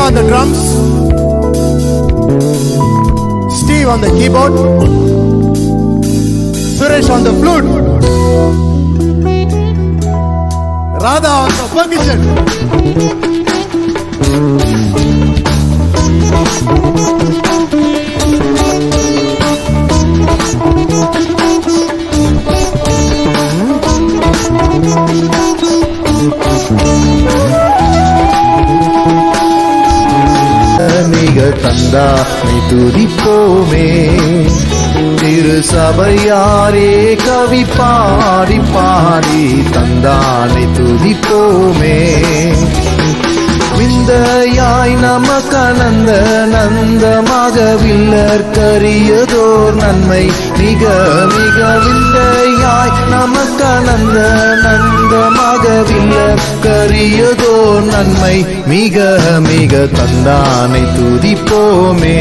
on the drums, Steve on the keyboard, Suresh on the flute, Radha on the percussion. தந்தானை துதிப்போமே திரு சபையாரே கவி பாடி பாடி தந்தானை துதிப்போமே விந்தையாய் நமக்கனந்த நந்தமாக வில்லற்கரியதோர் நன்மை மிக மிக விந்தையாய் நமக்கனந்த நந்தமாக வில்லற்கரியதோர் நன்மை மிக மிக தந்தானை துதிப்போமே.